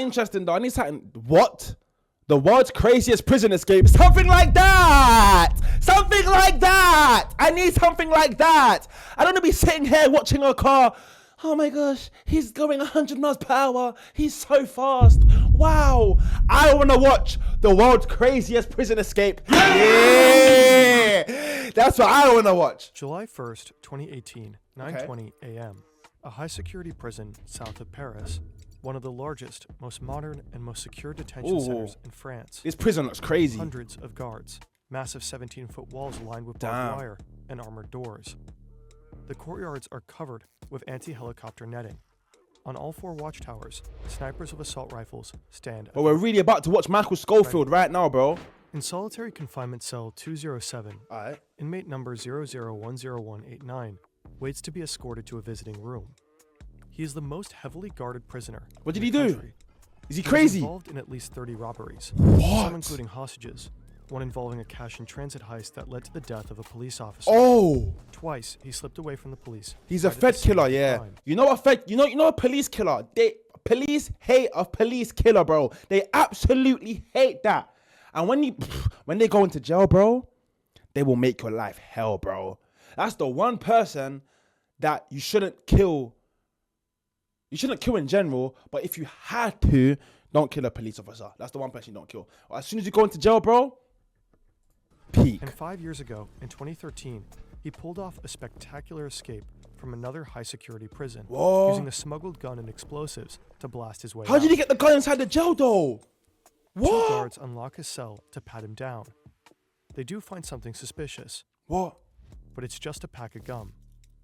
interesting though. I need something. What? The world's craziest prison escape. Something like that. Something like that. I need something like that. I don't want to be sitting here watching a car. Oh my gosh, he's going 100 miles per hour. He's so fast. Wow. I want to watch the world's craziest prison escape. Yeah. That's what I want to watch. July 1st, 2018, 9:20 a.m. A high-security prison south of Paris. One of the largest, most modern, and most secure detention centers in France. This prison looks crazy. Hundreds of guards, massive 17-foot walls lined with barbed wire, and armored doors. The courtyards are covered with anti-helicopter netting. On all 4 watchtowers, snipers with assault rifles stand. But we're really about to watch Michael Scofield right now, bro. In solitary confinement cell 207, inmate number 00-10189 waits to be escorted to a visiting room. He is the most heavily guarded prisoner. What did he do? Country. Is he He crazy? was involved in at least 30 robberies, What? some including hostages, one involving a cash and transit heist that led to the death of a police officer. Oh, Twice, he slipped away from the police. he's a right at the Fed scene killer, of the yeah. crime. You know a Fed, you know a police killer. Police hate a police killer, bro. They absolutely hate that. And when they go into jail, bro, they will make your life hell, bro. That's the one person that you shouldn't kill. You shouldn't kill in general, but if you had to, don't kill a police officer. That's the one person you don't kill. As soon as you go into jail, bro, peak. And 5 years ago, in 2013, he pulled off a spectacular escape from another high-security prison, Whoa. using a smuggled gun and explosives to blast his way How out. did he get the gun inside the jail, though? 2 What? guards unlock his cell to pat him down. They do find something suspicious, What? but it's just a pack of gum.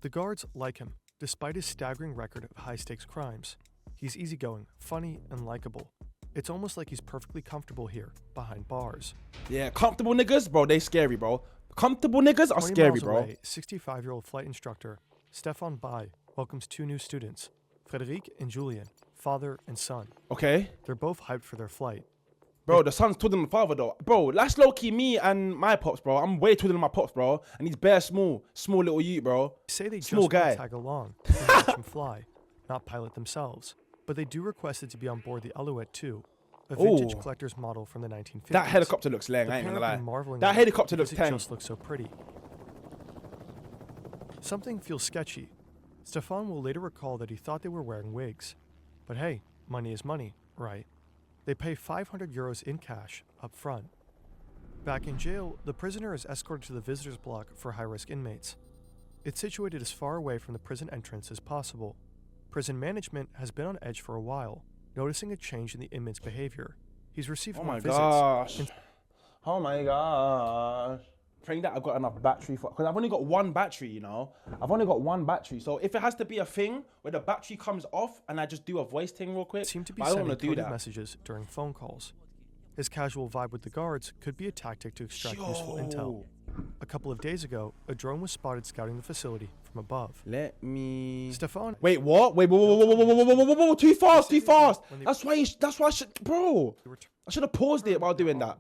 The guards like him, despite his staggering record of high-stakes crimes. He's easygoing, funny, and likable. It's almost like he's perfectly comfortable here, behind bars. Yeah, comfortable niggas, bro, they scary, bro. Comfortable niggas are 20 scary, miles bro. away, 65-year-old flight instructor Stefan Bay welcomes 2 new students, Frédéric and Julien, father and son. Okay? They're both hyped for their flight. Bro, the son's taller than the father, though. Bro, that's low-key me and my pops, bro. I'm way taller than my pops, bro. And he's bare small. Small little youth, bro. They say they Small just want guy. to tag along and watch him fly, not pilot themselves. But they do request it to be on board the Alouette 2, a vintage Ooh. collector's model from the 1950s. That helicopter looks lame, The I ain't pair gonna have lie. been marveling That at it helicopter looks because it 10. just looks so pretty. Something feels sketchy. Stefan will later recall that he thought they were wearing wigs. But hey, money is money, right? They pay 500 euros in cash up front. Back in jail, the prisoner is escorted to the visitors block for high-risk inmates. It's situated as far away from the prison entrance as possible. Prison management has been on edge for a while, noticing a change in the inmate's behavior. He's received Oh more my visits. gosh. Oh my gosh. Praying that I've got enough battery for, because I've only got 1 battery, you know. I've only got 1 battery. So if it has to be a thing where the battery comes off and I just do a voice thing real quick, Seem to be but I don't sending want to do coded that. messages during phone calls. His casual vibe with the guards could be a tactic to extract useful intel. A couple of days ago, a drone was spotted scouting the facility from above. Let me... Stefan, Wait, what? Wait, whoa, too fast, too fast. That's why I should, bro. I should have paused it while doing that.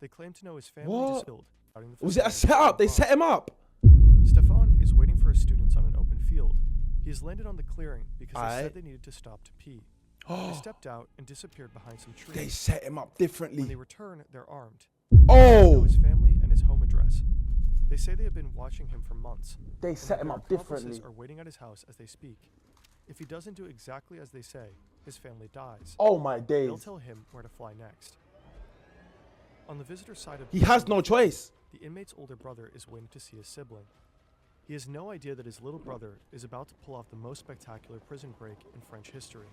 They claim to know his family What? is killed. scouting the Was it a facility setup? They from set him up. above. Stefan is waiting for his students on an open field. He has landed on the clearing because they said they needed to stop to pee. They stepped out and disappeared behind some trees. They set him up When they differently. return, they're armed. They know Oh, his family and his home address. They say they have been watching him for months. they and set that him their up accomplices differently. are waiting at his house as they speak. If he doesn't do exactly as they say, his family dies. Oh my They'll days. tell him where to fly next. On the visitor side of He has no choice. the inmate's older brother is waiting to see his sibling. He has no idea that his little brother is about to pull off the most spectacular prison break in French history.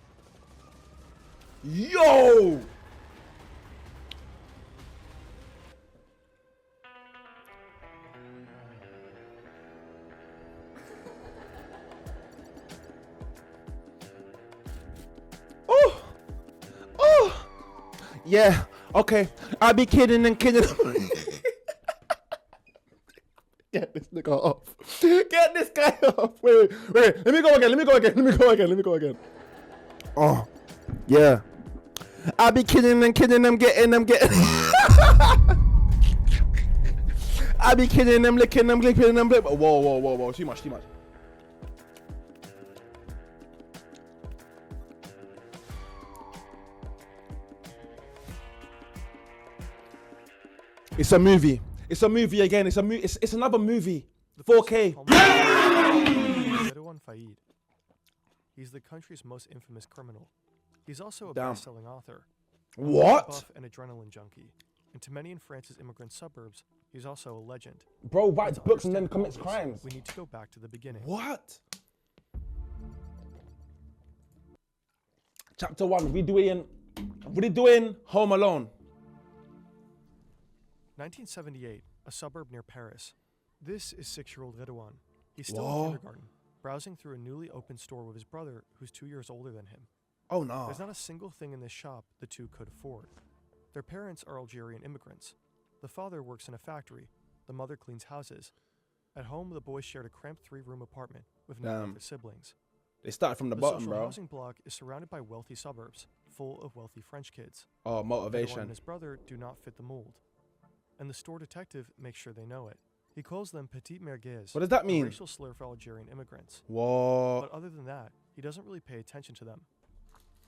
Yo! Oh! Oh! Yeah, okay. I be kidding and kidding. Get this nigga off. Get this guy off. Wait. Let me go again. Oh, yeah. I be kidding and kidding them, getting them. I be kidding them, licking them. Whoa. Too much. It's a movie. It's a movie again. It's another movie. The 4K. Redouane Faïd. He's the country's most infamous criminal. He's also a Damn. best-selling author. What? Buff and adrenaline junkie. And to many in France's immigrant suburbs, he's also a legend. Bro writes To books and then understand commits all this, crimes. We need to go back to the beginning. What? Chapter 1. We doing Home Alone. 1978, a suburb near Paris. This is 6-year-old Redouane. He's still Whoa. in kindergarten, browsing through a newly opened store with his brother, who's 2 years older than him. Oh no. There's not a single thing in this shop the two could afford. Their parents are Algerian immigrants. The father works in a factory. The mother cleans houses. At home, the boys shared a cramped 3-room apartment with no Damn. other siblings. They started from the The bottom, social bro. housing block is surrounded by wealthy suburbs, full of wealthy French kids. Oh, Redouane motivation. and his brother do not fit the mold. And the store detective makes sure they know it. He calls them Petit Merguez. What does that a mean? racial slur for Algerian immigrants. What? But other than that, he doesn't really pay attention to them.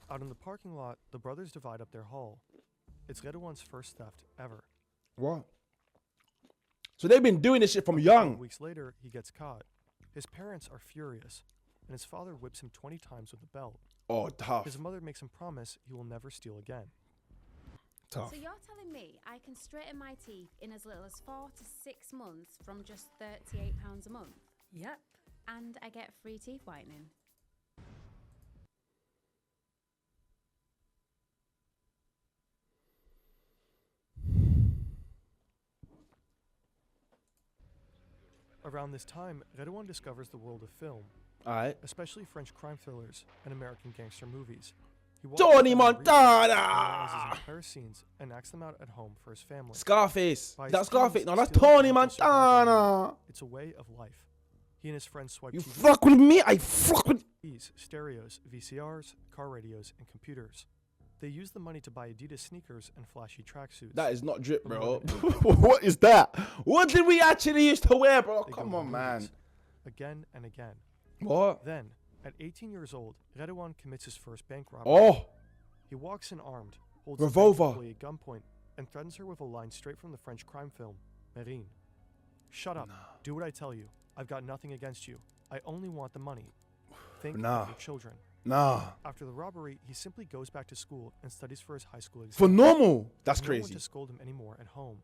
Out in the parking lot, the brothers divide up their haul. It's Redouane's first theft ever. What? So they've been doing this shit from young. Weeks later, he gets caught. His parents are furious, and his father whips him 20 times with a belt. Oh, tough. His mother makes him promise he will never steal again. Tough. So you're telling me I can straighten my teeth in as little as 4 to 6 months from just £38 a month? Yep. And I get free teeth whitening? Around this time, Redouane discovers the world of film, Alright. especially French crime thrillers and American gangster movies. He watches Tony them on repeat, Montana! analyzes entire scenes, and acts them out at home for his family. Scarface. By Is that his Scarface? teens, No, that's stealing Tony from survival Montana. It's a way of life. He and his friends swipe You TVs, fuck with me, I fuck with. stereos, VCRs, car radios, and computers. They use the money to buy Adidas sneakers and flashy tracksuits. That is not drip, The bro. more What is that? What did we actually used to wear, bro? They go Come to on, man. movies, again and again. What? Then, at 18 years old, Redouane commits his first bank robbery. Oh, He walks in armed, holds the bank Revolver. employee at gunpoint, and threatens her with a line straight from the French crime film, Marine. Shut up. Do what I tell you. I've got nothing against you. I only want the money. Think Nah. of your children. nah. After the robbery, he simply goes back to school and studies for his high school exam. For normal. That's No one crazy. to scold him anymore at home.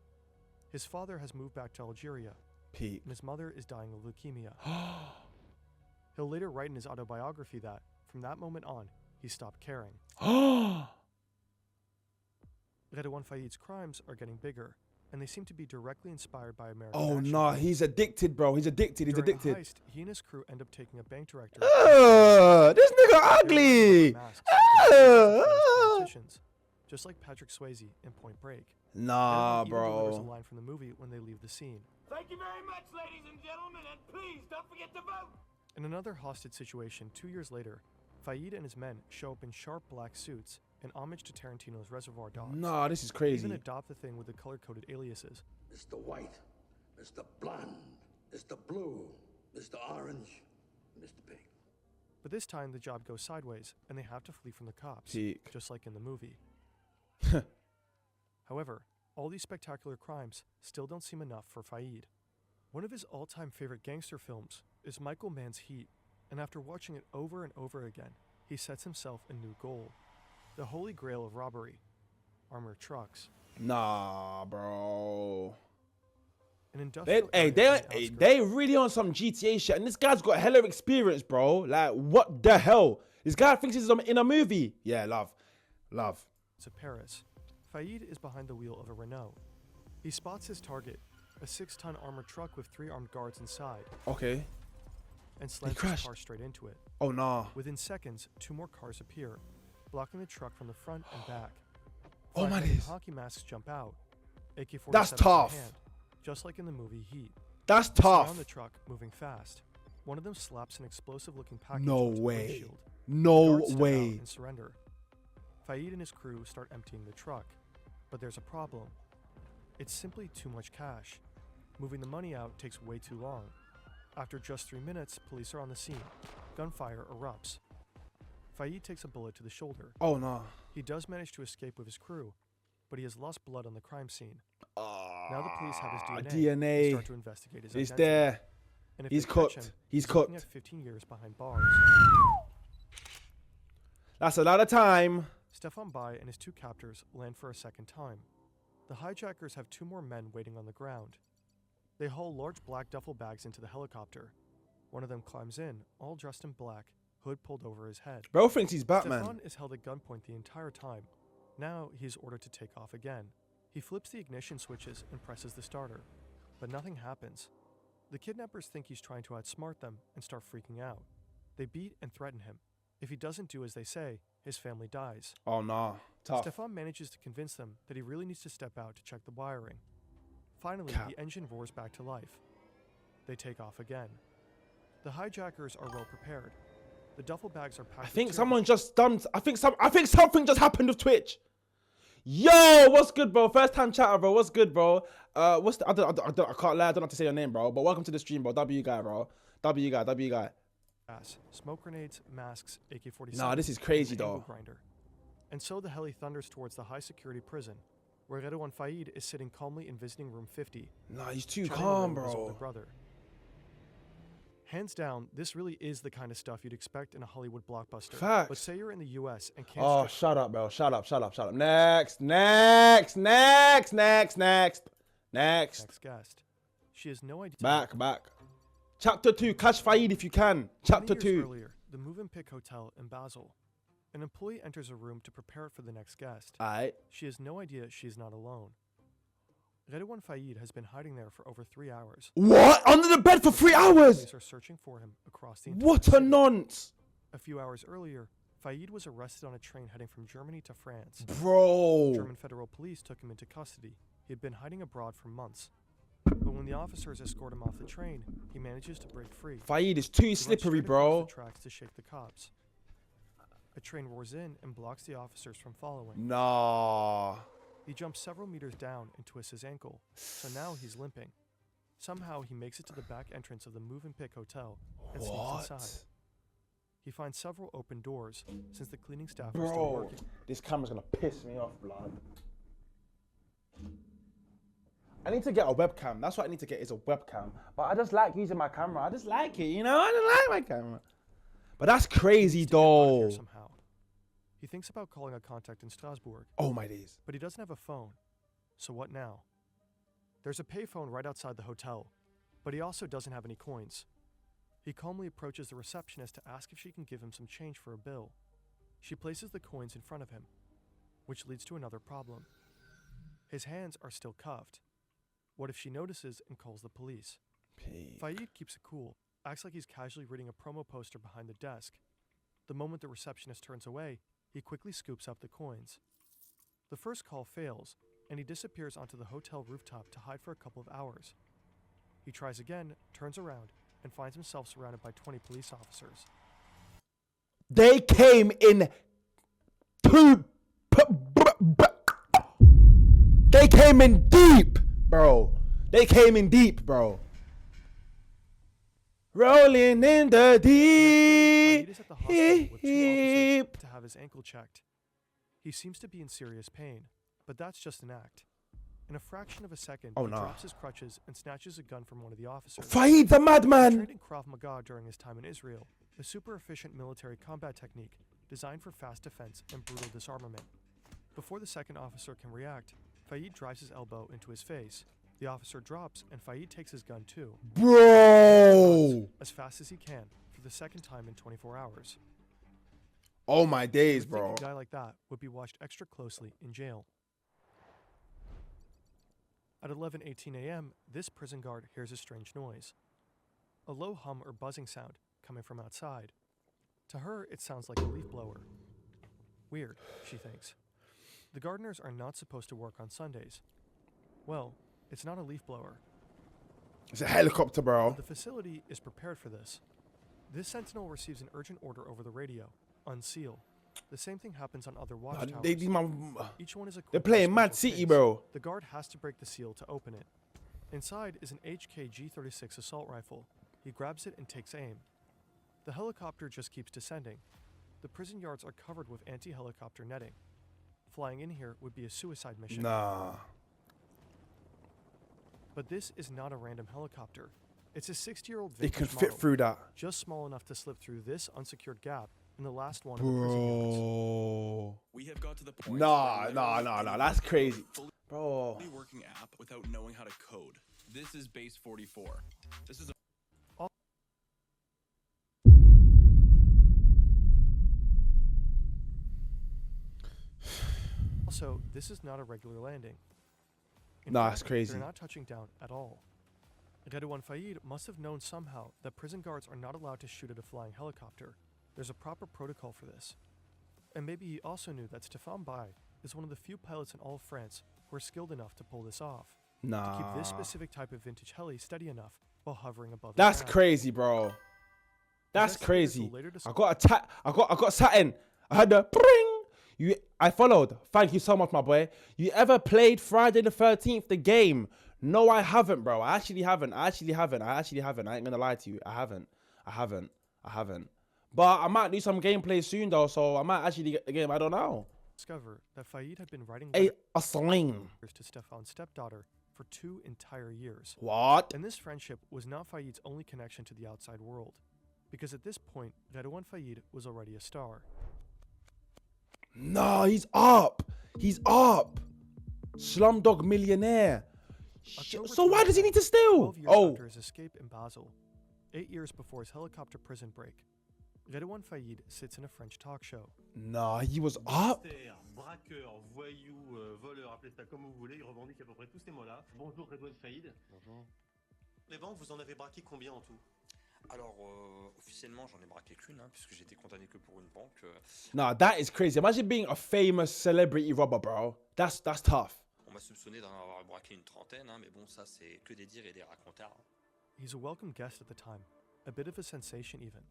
His father has moved back to Algeria, Pete. and his mother is dying of leukemia. He'll later write in his autobiography that, from that moment on, he stopped caring. Redouane Faïd's crimes are getting bigger, and they seem to be directly inspired by American Oh, action nah. films. He's addicted, bro. He's addicted. He's During a addicted. heist, he and his crew end up taking a bank director. This nigga They're wearing ugly. masks with faces of famous Ah. politicians, just like Patrick Swayze in Point Break. Nah, Redouane even delivers a bro. line from the movie when they leave the scene. Thank you very much, ladies and gentlemen, and please don't forget to vote. In another hostage situation 2 years later, Faïd and his men show up in sharp black suits in homage to Tarantino's Reservoir Dogs. Nah, this is They crazy. even adopt the thing with the color-coded aliases. Mr. White, Mr. Blonde, Mr. Blue, Mr. Orange, Mr. Pink. But this time the job goes sideways, and they have to flee from the cops, Peak. just like in the movie. However, all these spectacular crimes still don't seem enough for Faïd. One of his all-time favorite gangster films is Michael Mann's Heat, and after watching it over and over again, he sets himself a new goal. The holy grail of robbery, armored trucks. Nah, bro. An They, industrial hey, area on they, the hey, outskirts- they really on some GTA shit, and this guy's got hella experience, bro. Like, what the hell? This guy thinks he's in a movie. Yeah, love. to Paris. Faïd is behind the wheel of a Renault. He spots his target, a 6-ton armored truck with 3 armed guards inside, Okay. and slams his crashed. car straight into it. Oh, nah. Within seconds, 2 more cars appear, blocking the truck from the front and back. Oh, my Five men in days. hockey masks jump out, AK-47 That's in tough. hand, just like in the movie Heat. That's They surround tough. the truck, moving fast. One of them slaps an explosive-looking package No onto the way. windshield. No Guards step out way. and surrender. Faïd and his crew start emptying the truck, but there's a problem. It's simply too much cash. Moving the money out takes way too long. After just 3 minutes, police are on the scene. Gunfire erupts. Faïd takes a bullet to the shoulder. Oh, nah. He does manage to escape with his crew, but he has lost blood on the crime scene. Now the police have his DNA, DNA. and start to investigate his He's identity. there. And if He's they catch cooked. him, He's looking cooked. at 15 years behind bars. That's a lot of time. Stefan Bai and his two captors land for a second time. The hijackers have two more men waiting on the ground. They haul large black duffel bags into the helicopter. One of them climbs in, all dressed in black, hood pulled over his head. Bro thinks he's Batman. Stefan is held at gunpoint the entire time. Now he is ordered to take off again. He flips the ignition switches and presses the starter, but nothing happens. The kidnappers think he's trying to outsmart them and start freaking out. They beat and threaten him. If he doesn't do as they say, his family dies. Oh, nah. Tough. Stefan manages to convince them that he really needs to step out to check the wiring. Finally, Cap. the engine roars back to life. They take off again. The hijackers are well prepared. The duffel bags are packed. I with think tear someone gas. just done. I think something just happened with Twitch. Yo, what's good, bro? First time chatter, bro. What's good, bro? What's the? I can't lie. I don't know how to say your name, bro. But welcome to the stream, bro. W guy, bro. W guy. Gas, smoke grenades, masks, AK-47. Nah, this is crazy, and an angle though. grinder. And so the heli thunders towards the high-security prison, where Redouane Faïd is sitting calmly in visiting room 50. Nah, he's too chatting calm, away with his older bro. brother. Hands down, this really is the kind of stuff you'd expect in a Hollywood blockbuster. But Facts. say you're in the US and can't Oh, strip shut up, bro. Shut up. Next. next guest. She has no idea. Back. Chapter 2. Cash Faid if you can. 20 Chapter years 2. earlier, the Movenpick Hotel in Basel. An employee enters a room to prepare it for the next guest. Alright. She has no idea she is not alone. Redouane Faïd has been hiding there for over 3 hours. What? Under the bed for 3 hours? Police are searching for him across the entire What a city. nonce. A few hours earlier, Faïd was arrested on a train heading from Germany to France. Bro. German federal police took him into custody. He had been hiding abroad for months. But when the officers escort him off the train, he manages to break free. Faid is too He runs slippery, straight across bro. the tracks to shake the cops. A train roars in and blocks the officers from following. Nah. He jumps several meters down and twists his ankle, so now he's limping. Somehow he makes it to the back entrance of the Movenpick Hotel and sneaks What? inside. He finds several open doors, since the cleaning staff are still Bro. working. This camera's gonna piss me off, blood. I need to get a webcam. That's what I need to get is a webcam. But I just like using my camera. I just like it, you know? I just like my camera. But that's crazy, He needs to get out of here though. somehow. He thinks about calling a contact in Strasbourg, Oh, my days. but he doesn't have a phone. So what now? There's a payphone right outside the hotel, but he also doesn't have any coins. He calmly approaches the receptionist to ask if she can give him some change for a bill. She places the coins in front of him, which leads to another problem. His hands are still cuffed. What if she notices and calls the police? Faïd keeps it cool, acts like he's casually reading a promo poster behind the desk. The moment the receptionist turns away, he quickly scoops up the coins. The first call fails, and he disappears onto the hotel rooftop to hide for a couple of hours. He tries again, turns around, and finds himself surrounded by 20 police officers. They came in two. They came in deep, bro. They came in deep, bro. Rolling in the Faïd is at the hospital with two deep. officers to have his ankle checked. He seems to be in serious pain, but that's just an act. In a fraction of a second, Oh, he nah. drops his crutches and snatches a gun from one of the officers. Faid the He madman. trained in Krav Maga during his time in Israel, a super efficient military combat technique designed for fast defense and brutal disarmament. Before the second officer can react, Faïd drives his elbow into his face. The officer drops, and Faïd takes his gun too, Bro. as fast as he can, for the second time in 24 hours. Oh my days, You'd think bro. a guy like that would be watched extra closely in jail. At 11:18 a.m., this prison guard hears a strange noise. A low hum or buzzing sound coming from outside. To her, it sounds like a leaf blower. Weird, she thinks. The gardeners are not supposed to work on Sundays. Well, it's not a leaf blower. It's a helicopter, bro. The facility is prepared for this. This sentinel receives an urgent order over the radio. Unseal. The same thing happens on other watchtowers. Each one is equipped They're with a playing Mad special City, case. bro. The guard has to break the seal to open it. Inside is an HK G36 assault rifle. He grabs it and takes aim. The helicopter just keeps descending. The prison yards are covered with anti-helicopter netting. Flying in here would be a suicide mission. Nah. But this is not a random helicopter. It's a 60-year-old They vintage can fit model, through that. just small enough to slip through this unsecured gap in the last one of the prison yards. Bro. We have got to the point. Nah, where nah, literally nah, nah. anyone That's can crazy. fully Bro. working app without knowing how to code. This is base 44. This is a Also, this is not a regular landing. In Nah, fact, it's crazy. They're not touching down at all. Redouane Faïd must have known somehow that prison guards are not allowed to shoot at a flying helicopter. There's a proper protocol for this. And maybe he also knew that Stéphane Baye is one of the few pilots in all of France who are skilled enough to pull this off. To keep this Nah. specific type of vintage heli steady enough while hovering above the That's ground. crazy, bro. That's Investigators will crazy. later I got satin. I had the bring. I followed. Thank you so much, my boy. You ever played Friday the 13th, the game? No, I haven't, bro. I actually haven't. I ain't gonna lie to you. I haven't. But I might do some gameplay soon though, so I might actually get the game. I don't know. discover that Faïd had been writing Hey, letters a sling. to Stéphane's stepdaughter for 2 entire years. What? And this friendship was not Faïd's only connection to the outside world, because at this point, Redouane Faïd was already a star. No, he's up. Slumdog Millionaire. October So why does he need to steal? 12 years Oh, after his escape in Basel, 8 years before his helicopter prison break, Redouane Faïd sits in a French talk show. nah, he was up. Gangster, braqueur, voyou, voleur, appelez ça comme vous voulez, il revendique à peu près tous ces mots-là. Bonjour Redouane Faïd. Bonjour. Les banques, vous en avez braqué combien en tout? Alors, officiellement, j'en ai braqué qu'une, hein, puisque j'ai été condamné que pour une banque. Nah, that is crazy. Imagine being a famous celebrity robber, bro. That's tough. On m'a soupçonné d'en avoir braqué une trentaine, hein, mais bon, ça, c'est que des dires et des racontars. He's a welcome guest at the time, a bit of a sensation even.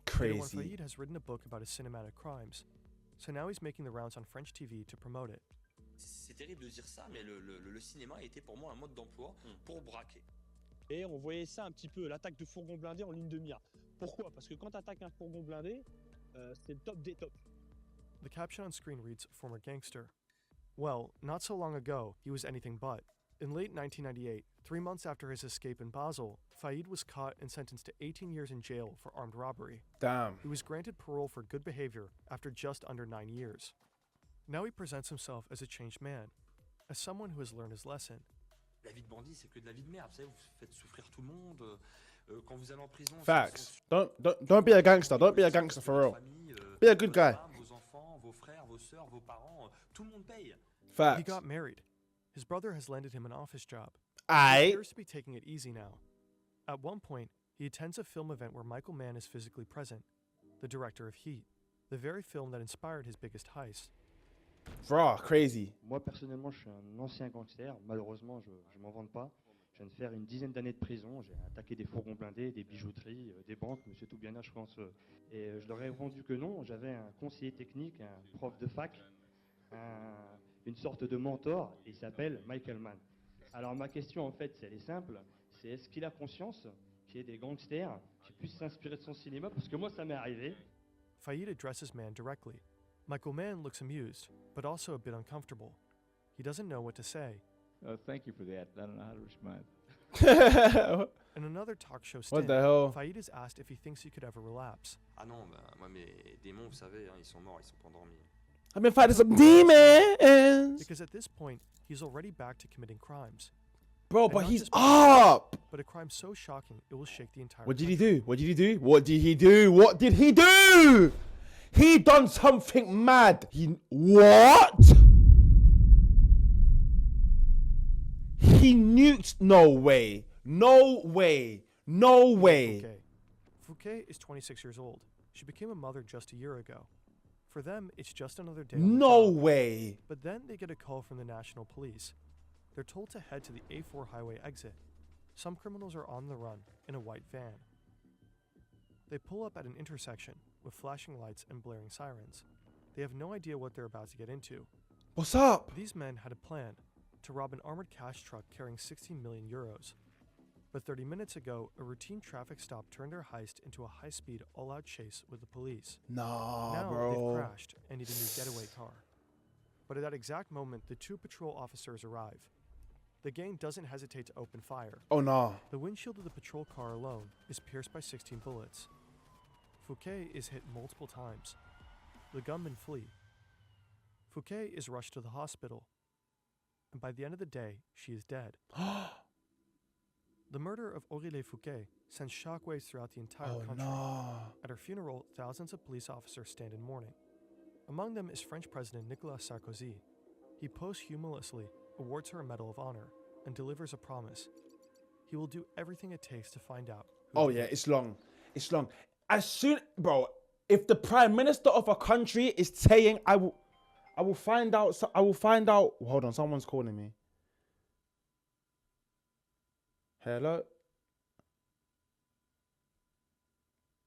Redouane Crazy. Faïd has written a book about his cinematic crimes, so now he's making the rounds on French TV to promote it. C'est terrible de dire ça, mais le cinéma a été pour moi un mode d'emploi pour braquer. Et on voyait ça un petit peu, l'attaque de fourgon blindé en ligne de mire. Pourquoi? Parce que quand tu attaques un fourgon blindé, c'est le top des tops. The caption on screen reads, former gangster. Well, not so long ago, he was anything but. In late 1998, 3 months after his escape in Basel, Faïd was caught and sentenced to 18 years in jail for armed robbery. Damn. He was granted parole for good behavior after just under 9 years. Now he presents himself as a changed man, as someone who has learned his lesson. La vie de bandit, c'est que de la vie de merde. Vous savez, vous faites souffrir tout le monde. Quand vous allez en prison, Facts. Don't be a gangster. Don't be a gangster for real. Be a good guy. Vos enfants, vos frères, vos sœurs, vos parents, tout le monde paye. He Facts. got married. His brother has landed him an office job. He Aight. appears to be taking it easy now. At one point, he attends a film event where Michael Mann is physically present, the director of Heat, the very film that inspired his biggest heist. Bro, crazy. Moi, personnellement, je suis un ancien gangster. Malheureusement, je ne m'en vante pas. Je viens de faire une dizaine d'années de prison. J'ai attaqué des fourgons blindés, des bijouteries, des banques, monsieur Toubiana, je pense. Et je leur ai répondu que non. J'avais un conseiller technique, un prof de fac, une sorte de mentor. Il s'appelle Michael Mann. Alors, ma question, en fait, elle est simple. C'est est-ce qu'il a conscience qu'il y ait des gangsters qui puissent s'inspirer de son cinéma? Parce que moi, ça m'est arrivé. Faïd addresses Mann directly. Michael Mann looks amused, but also a bit uncomfortable. He doesn't know what to say. Thank you for that. I don't know how to respond. In another talk show What stint, the hell? Faïd is asked if he thinks he could ever relapse. Ah non, bah, moi, mes démons, vous savez, hein, ils sont morts, ils sont pas endormis. I've been fighting some demons. Because at this point, he's already back to committing crimes. Bro, And but not he's just- up. But a crime so shocking, it will shake the entire What did he country. do? What did he do? What did he do? What did he do? He done something mad. What? He nuked. No way. No way. No way. Fouquet. Fouquet is 26 years old. She became a mother just a year ago. For them, it's just another day. on the No job. way. But then they get a call from the National Police. They're told to head to the A4 highway exit. Some criminals are on the run in a white van. They pull up at an intersection with flashing lights and blaring sirens. They have no idea what they're about to get into. What's up? These men had a plan to rob an armored cash truck carrying 16 million euros. But 30 minutes ago, a routine traffic stop turned their heist into a high-speed, all-out chase with the police. Nah, Now bro. they've crashed and need a new getaway car. But at that exact moment, the 2 patrol officers arrive. The gang doesn't hesitate to open fire. Oh no. The windshield of the patrol car alone is pierced by 16 bullets. Fouquet is hit multiple times. The gunmen flee. Fouquet is rushed to the hospital. And by the end of the day, she is dead. The murder of Aurélie Fouquet sends shockwaves throughout the entire country. No. At her funeral, thousands of police officers stand in mourning. Among them is French President Nicolas Sarkozy. He posthumously awards her a Medal of Honor and delivers a promise. He will do everything it takes to find out. Oh yeah, it's long. It's long. As soon, bro, if the prime minister of a country is saying, I will find out. I will find out. Hold on, someone's calling me. Hello.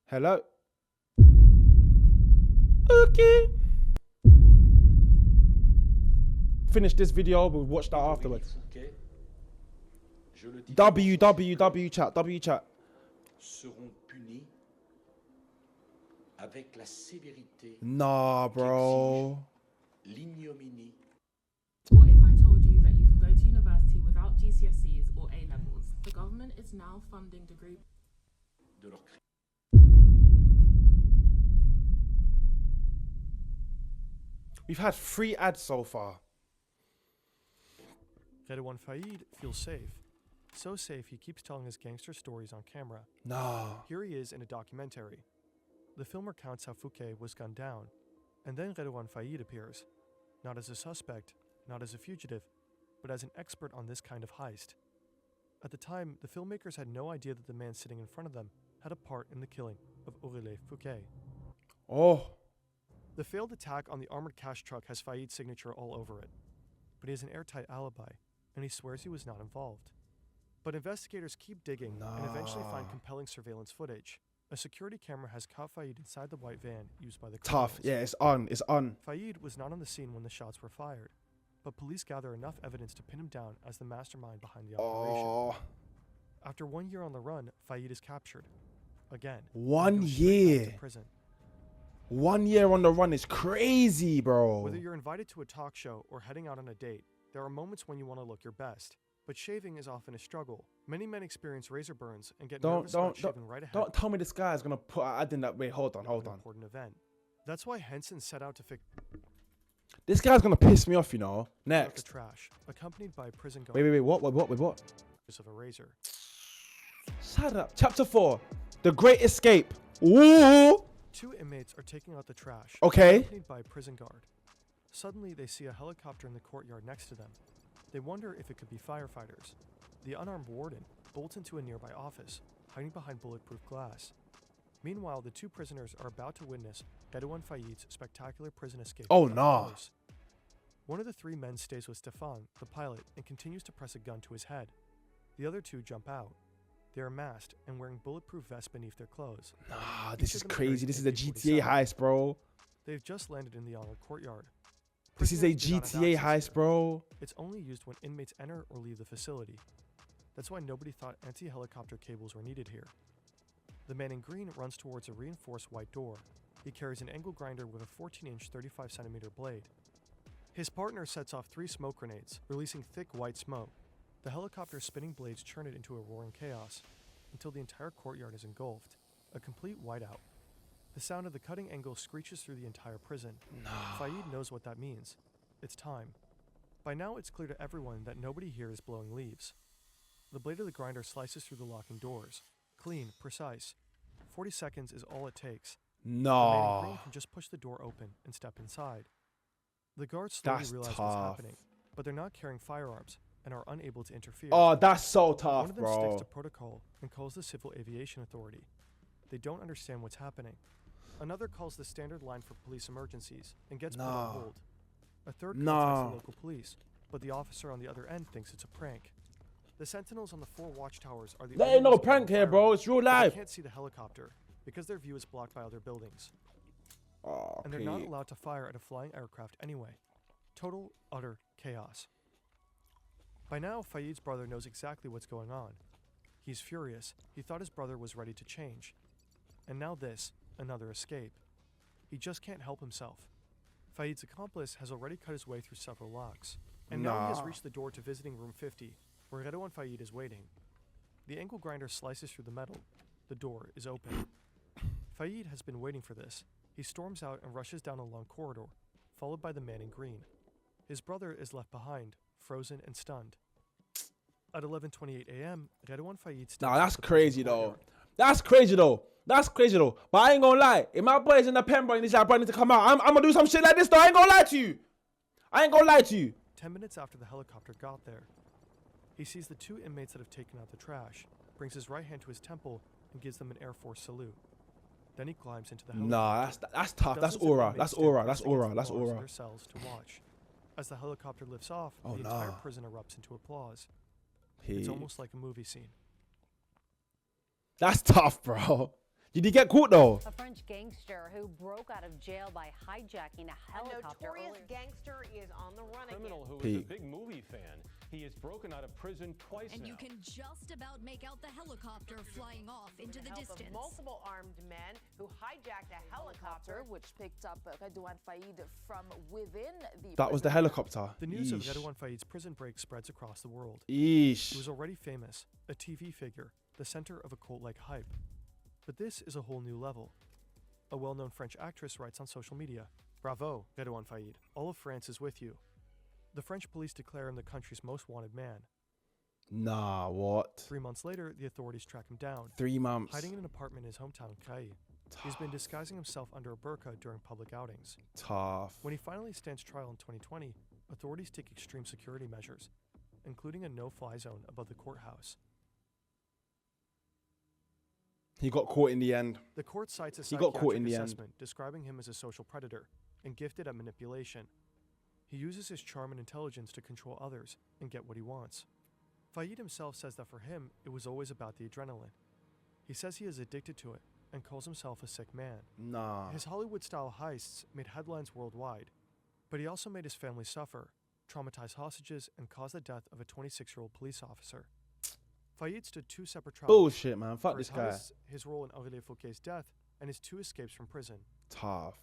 Hello. Okay. Finish this video. We'll watch that afterwards. W chat. Seront punis avec la sévérité. Nah, bro. L'ignominie. What if I told you that you can go to university without GCSEs or A levels? The government is now funding degree. De leur crime. We've had 3 ads so far. Redouane Faïd feels safe. So safe he keeps telling his gangster stories on camera. Nah. Here he is in a documentary. The film recounts how Fouquet was gunned down, and then Redouane Faïd appears, not as a suspect, not as a fugitive, but as an expert on this kind of heist. At the time, the filmmakers had no idea that the man sitting in front of them had a part in the killing of Aurélie Fouquet. Oh. The failed attack on the armored cash truck has Faïd's signature all over it, but he has an airtight alibi, and he swears he was not involved. But investigators keep digging and eventually find compelling surveillance footage. A security camera has caught Faïd inside the white van used by the criminals. Tough. Yeah, it's on. It's on. Faïd was not on the scene when the shots were fired, but police gather enough evidence to pin him down as the mastermind behind the operation. Oh. After 1 year on the run, Faïd is captured. Again. 1 year. Prison. 1 year on the run is crazy, bro. Whether you're invited to a talk show or heading out on a date, there are moments when you want to look your best. But shaving is often a struggle. Many men experience razor burns and get nervous about shaving right ahead. Don't tell me this guy's gonna put an ad in that way. Hold on. Important event. That's why Henson set out to fix. This guy's gonna piss me off, you know. Next. The trash, accompanied by a prison guard. Wait. What? Of a razor. Shut up. Chapter 4. The Great Escape. Ooh. 2 inmates are taking out the trash. Okay. Accompanied by a prison guard. Suddenly, they see a helicopter in the courtyard next to them. They wonder if it could be firefighters. The unarmed warden bolts into a nearby office, hiding behind bulletproof glass. Meanwhile, the 2 prisoners are about to witness Redouane Faïd's spectacular prison escape. Oh, nah. One of the 3 men stays with Stefan, the pilot, and continues to press a gun to his head. The other 2 jump out. They are masked and wearing bulletproof vests beneath their clothes. Nah, this is crazy. This is a GTA heist, bro. They've just landed in the honored courtyard. This is a GTA heist, bro. It's only used when inmates enter or leave the facility. That's why nobody thought anti-helicopter cables were needed here. The man in green runs towards a reinforced white door. He carries an angle grinder with a 14-inch 35-centimeter blade. His partner sets off 3 smoke grenades, releasing thick white smoke. The helicopter's spinning blades churn it into a roaring chaos until the entire courtyard is engulfed, a complete whiteout. The sound of the cutting angle screeches through the entire prison. No. Faïd knows what that means. It's time. By now, it's clear to everyone that nobody here is blowing leaves. The blade of the grinder slices through the locking doors. Clean, precise. 40 seconds is all it takes. No. The man in green can just push the door open and step inside. The guards slowly realize what's happening, but they're not carrying firearms and are unable to interfere. Oh, that's so tough, One of them bro. sticks to protocol and calls the Civil Aviation Authority. They don't understand what's happening. Another calls the standard line for police emergencies and gets put on hold. A third contacts the local police, but the officer on the other end thinks it's a prank. The sentinels on the 4 watchtowers are the There ain't no prank here, bro. It's real life. They can't see the helicopter because their view is blocked by other buildings. Oh, and they're not allowed to fire at a flying aircraft anyway. Total, utter chaos. By now, Faïd's brother knows exactly what's going on. He's furious. He thought his brother was ready to change. And now this, another escape. He just can't help himself. Faïd's accomplice has already cut his way through several locks. And now he has reached the door to visiting room 50, where Redouane Faïd is waiting. The angle grinder slices through the metal. The door is open. Faïd has been waiting for this. He storms out and rushes down a long corridor, followed by the man in green. His brother is left behind, frozen and stunned. At 11:28 a.m., Redouane Faïd steps Nah, that's out the crazy prison though. corridor. That's crazy though. That's crazy though. But I ain't gonna lie. If my boy's in the pen, bro, and he's like, bro, I need to come out, I'm gonna do some shit like this though. I ain't gonna lie to you. I ain't gonna lie to you. 10 minutes after the helicopter got there, he sees the two inmates that have taken out the trash, brings his right hand to his temple, and gives them an Air Force salute. Then he climbs into the helicopter. Nah, that's tough. That's Dozens of aura. inmates That's stand aura. pressed That's against aura. the That's walls of aura. their cells to watch. As the helicopter lifts off, Oh, the entire nah. prison erupts into applause. He- It's almost like a movie scene. That's tough, bro. Did he get caught though? A French gangster who broke out of jail by hijacking a helicopter. A notorious gangster is on the run Criminal who is a Pete. big movie fan. He has broken out of prison twice And now. you can just about make out the helicopter flying off into the With help of distance. multiple armed men who hijacked a helicopter, which picked up Redouane Faïd from within the That was the helicopter. The news of Yeesh. Redouane Faïd's prison break spreads across the world. Yeesh. He was already famous, a TV figure, the center of a cult-like hype. But this is a whole new level. A well-known French actress writes on social media, "Bravo, Redouane Faïd. All of France is with you." The French police declare him the country's most wanted man. Nah, what? 3 months later, the authorities track him down. 3 months. Hiding in an apartment in his hometown, Cailly. He's been disguising himself under a burqa during public outings. Tough. When he finally stands trial in 2020, authorities take extreme security measures, including a no-fly zone above the courthouse. He got caught in the end. The court cites a He got caught psychiatric in the end. assessment describing him as a social predator and gifted at manipulation. He uses his charm and intelligence to control others and get what he wants. Faïd himself says that for him, it was always about the adrenaline. He says he is addicted to it and calls himself a sick man. Nah. His Hollywood-style heists made headlines worldwide, but he also made his family suffer, traumatized hostages, and caused the death of a 26-year-old police officer. Faïd stood 2 separate trials. Bullshit, man. Fuck for this his guy. heists, his role in Henri Fouquet's death, and his 2 escapes from prison. Tough.